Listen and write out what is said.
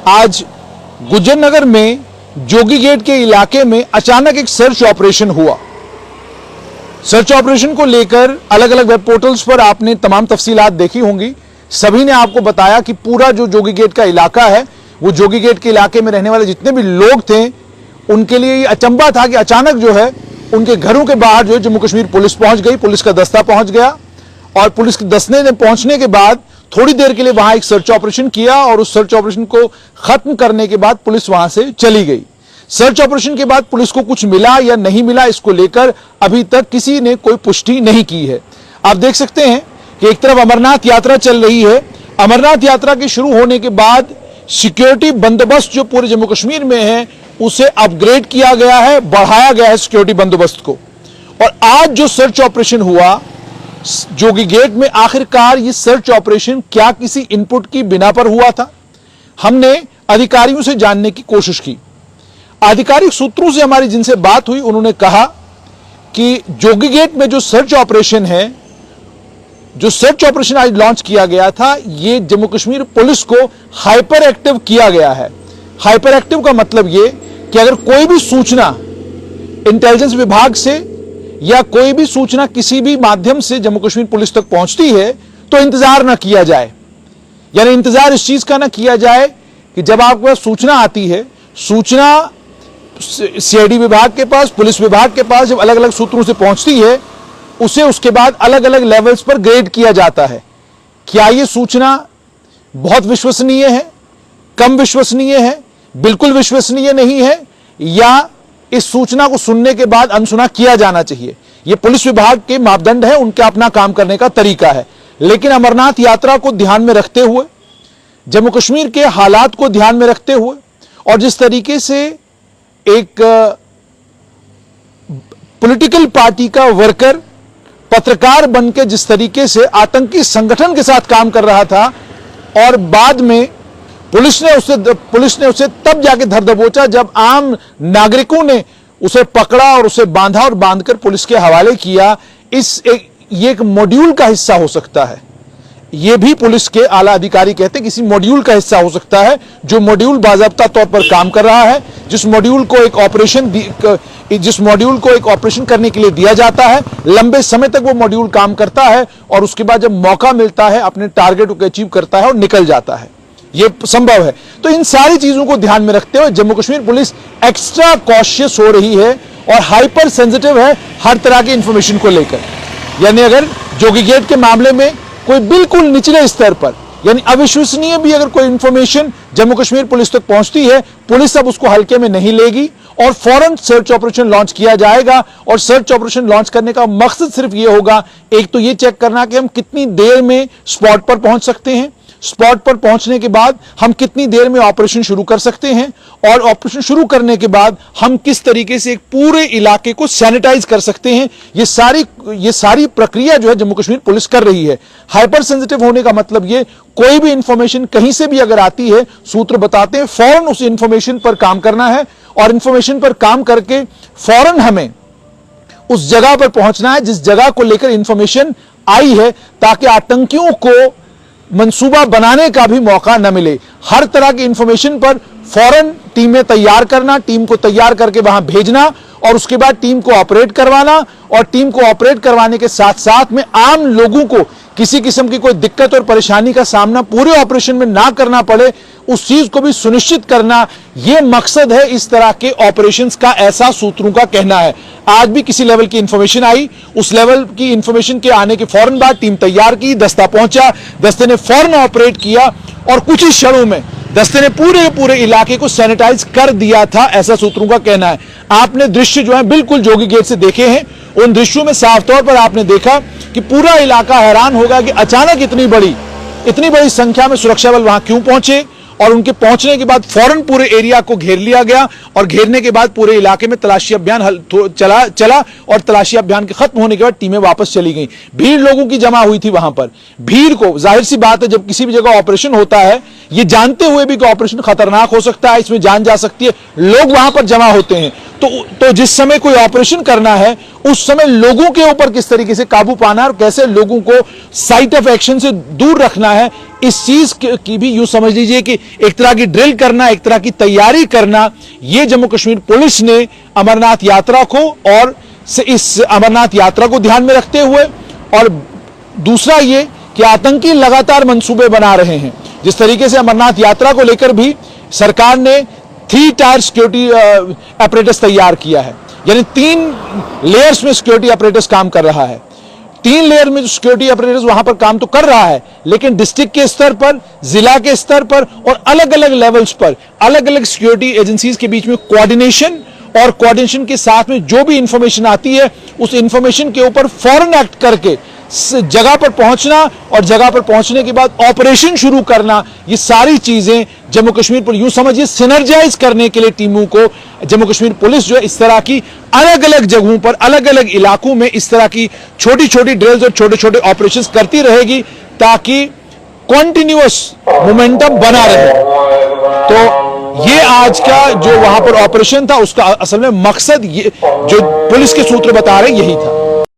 आज गुजरनगर में जोगी गेट के इलाके में अचानक एक सर्च ऑपरेशन हुआ। सर्च ऑपरेशन को लेकर अलग अलग वेब पोर्टल्स पर आपने तमाम तफसीलात देखी होंगी। सभी ने आपको बताया कि पूरा जो जोगी गेट का इलाका है, वो जोगी गेट के इलाके में रहने वाले जितने भी लोग थे उनके लिए ये अचंभा था कि अचानक जो है उनके घरों के बाहर जो है जम्मू कश्मीर पुलिस पहुंच गई, पुलिस का दस्ता पहुंच गया और पुलिस के दस्ते ने पहुंचने के बाद थोड़ी देर के लिए वहां एक सर्च ऑपरेशन किया और उस सर्च ऑपरेशन को खत्म करने के बाद पुलिस वहां से चली गई। सर्च ऑपरेशन के बाद पुलिस को कुछ मिला या नहीं मिला, इसको लेकर अभी तक किसी ने कोई पुष्टि नहीं की है। आप देख सकते हैं कि एक तरफ अमरनाथ यात्रा चल रही है। अमरनाथ यात्रा के शुरू होने के बाद सिक्योरिटी बंदोबस्त जो पूरे जम्मू कश्मीर में है उसे अपग्रेड किया गया है, बढ़ाया गया है सिक्योरिटी बंदोबस्त को। और आज जो सर्च ऑपरेशन हुआ जोगी गेट में, आखिरकार ये सर्च ऑपरेशन क्या किसी इनपुट की बिना पर हुआ था? हमने अधिकारियों से जानने की कोशिश की। आधिकारिक सूत्रों से हमारी जिनसे बात हुई उन्होंने कहा कि जोगी गेट में जो सर्च ऑपरेशन है, जो सर्च ऑपरेशन आज लॉन्च किया गया था, यह जम्मू कश्मीर पुलिस को हाइपर एक्टिव किया गया है। हाइपर एक्टिव का मतलब यह कि अगर कोई भी सूचना इंटेलिजेंस विभाग से या कोई भी सूचना किसी भी माध्यम से जम्मू कश्मीर पुलिस तक पहुंचती है तो इंतजार ना किया जाए। यानी इंतजार इस चीज का ना किया जाए कि जब आपके पास सूचना आती है, सूचना सीआईडी विभाग के पास, पुलिस विभाग के पास जब अलग अलग सूत्रों से पहुंचती है, उसे उसके बाद अलग अलग लेवल्स पर ग्रेड किया जाता है। क्या यह सूचना बहुत विश्वसनीय है, कम विश्वसनीय है, बिल्कुल विश्वसनीय नहीं है, या इस सूचना को सुनने के बाद अनसुना किया जाना चाहिए? यह पुलिस विभाग के मापदंड है, उनका अपना काम करने का तरीका है। लेकिन अमरनाथ यात्रा को ध्यान में रखते हुए, जम्मू कश्मीर के हालात को ध्यान में रखते हुए और जिस तरीके से एक पॉलिटिकल पार्टी का वर्कर पत्रकार बनकर जिस तरीके से आतंकी संगठन के साथ काम कर रहा था और बाद में पुलिस ने उसे तब जाके धर दबोचा जब आम नागरिकों ने उसे पकड़ा और उसे बांधा और बांधकर पुलिस के हवाले किया। ये एक मॉड्यूल का हिस्सा हो सकता है। यह भी पुलिस के आला अधिकारी कहते हैं किसी मॉड्यूल का हिस्सा हो सकता है, जो मॉड्यूल बाज़ाब्ता तौर पर काम कर रहा है, जिस मॉड्यूल को एक ऑपरेशन करने के लिए दिया जाता है। लंबे समय तक वो मॉड्यूल काम करता है और उसके बाद जब मौका मिलता है अपने टारगेट को अचीव करता है और निकल जाता है। यह संभव है। तो इन सारी चीजों को ध्यान में रखते हुए Jammu Kashmir police extra cautious हो रही है और हाइपर सेंसिटिव है हर तरह की इंफॉर्मेशन को लेकर। यानी अगर जोगी गेट के मामले में कोई बिल्कुल निचले स्तर पर यानी अविश्वसनीय भी अगर कोई इंफॉर्मेशन जम्मू कश्मीर पुलिस तक पहुंचती है, पुलिस अब उसको हल्के में नहीं लेगी और फौरन सर्च ऑपरेशन लॉन्च किया जाएगा। और सर्च ऑपरेशन लॉन्च करने का मकसद सिर्फ यह होगा, एक तो यह चेक करना कि हम कितनी देर में स्पॉट पर पहुंच सकते हैं, स्पॉट पर पहुंचने के बाद हम कितनी देर में ऑपरेशन शुरू कर सकते हैं और ऑपरेशन शुरू करने के बाद हम किस तरीके से एक पूरे इलाके को सैनिटाइज कर सकते हैं। ये सारी प्रक्रिया जो है जम्मू कश्मीर पुलिस कर रही है। हाइपर सेंसिटिव होने का मतलब ये, कोई भी इंफॉर्मेशन कहीं से भी अगर आती है, सूत्र बताते हैं फौरन उस इंफॉर्मेशन पर काम करना है और इंफॉर्मेशन पर काम करके फौरन हमें उस जगह पर पहुंचना है जिस जगह को लेकर इंफॉर्मेशन आई है, ताकि आतंकियों को मंसूबा बनाने का भी मौका न मिले। हर तरह की इंफॉर्मेशन पर फौरन टीमें तैयार करना, टीम को तैयार करके वहां भेजना और उसके बाद टीम को ऑपरेट करवाना और टीम को ऑपरेट करवाने के साथ साथ में आम लोगों को किसी किस्म की कोई दिक्कत और परेशानी का सामना पूरे ऑपरेशन में ना करना पड़े, उस चीज को भी सुनिश्चित करना, यह मकसद है इस तरह के ऑपरेशंस का, ऐसा सूत्रों का कहना है। आज भी किसी लेवल की इंफॉर्मेशन आई, उस लेवल की इंफॉर्मेशन के आने के फौरन बाद टीम तैयार की, दस्ता पहुंचा, दस्ते ने फौरन ऑपरेट किया और कुछ ही क्षणों में दस्ते ने पूरे इलाके को सैनिटाइज कर दिया था, ऐसा सूत्रों का कहना है। आपने दृश्य जो है बिल्कुल जोगी गेट से देखे हैं, उन दृश्यों में साफ तौर पर आपने देखा कि पूरा इलाका हैरान होगा कि अचानक इतनी बड़ी संख्या में सुरक्षा बल वहां क्यों पहुंचे और उनके पहुंचने के बाद फौरन पूरे एरिया को घेर लिया गया और घेरने के बाद पूरे इलाके में तलाशी अभियान चला और तलाशी अभियान के खत्म होने के बाद टीमें वापस चली गई। भीड़ लोगों की जमा हुई थी वहां पर। भीड़ को, जाहिर सी बात है, जब किसी भी जगह ऑपरेशन होता है, ये जानते हुए भी कि ऑपरेशन खतरनाक हो सकता है, इसमें जान जा सकती है, लोग वहां पर जमा होते हैं। तो जिस समय कोई ऑपरेशन करना है उस समय लोगों के ऊपर किस तरीके से काबू पाना है और कैसे लोगों को साइट ऑफ एक्शन से दूर रखना है, इस चीज की भी यूं समझ लीजिए कि एक तरह की ड्रिल करना, एक तरह की तैयारी करना, यह जम्मू कश्मीर पुलिस ने अमरनाथ यात्रा को और इस अमरनाथ यात्रा को ध्यान में रखते हुए, और दूसरा ये कि आतंकी लगातार मंसूबे बना रहे हैं। जिस तरीके से अमरनाथ यात्रा को लेकर भी सरकार ने 3 टायर सिक्योरिटी apparatus तैयार किया है, यानी 3 लेयर्स में सिक्योरिटी apparatus काम कर रहा है। 3 लेयर में सिक्योरिटी apparatus वहां पर काम तो कर रहा है, लेकिन डिस्ट्रिक्ट के स्तर पर, जिला के स्तर पर और अलग अलग लेवल्स पर अलग अलग सिक्योरिटी एजेंसीज के बीच में कोऑर्डिनेशन, और कोऑर्डिनेशन के साथ में जो भी इंफॉर्मेशन आती है उस इंफॉर्मेशन के ऊपर फौरन एक्ट करके जगह पर पहुंचना, और जगह पर पहुंचने के बाद ऑपरेशन शुरू करना, ये सारी चीजें जम्मू कश्मीर पर यूं समझिए सिनर्जाइज करने के लिए टीमों को जम्मू कश्मीर पुलिस जो है इस तरह की अलग अलग जगहों पर, अलग अलग इलाकों में इस तरह की छोटी छोटी ड्रिल्स और छोटे छोटे ऑपरेशंस करती रहेगी, ताकि कॉन्टिन्यूअस मोमेंटम बना रहे। तो ये आज का जो वहां पर ऑपरेशन था, उसका असल में मकसद ये जो पुलिस के सूत्र बता रहे यही था।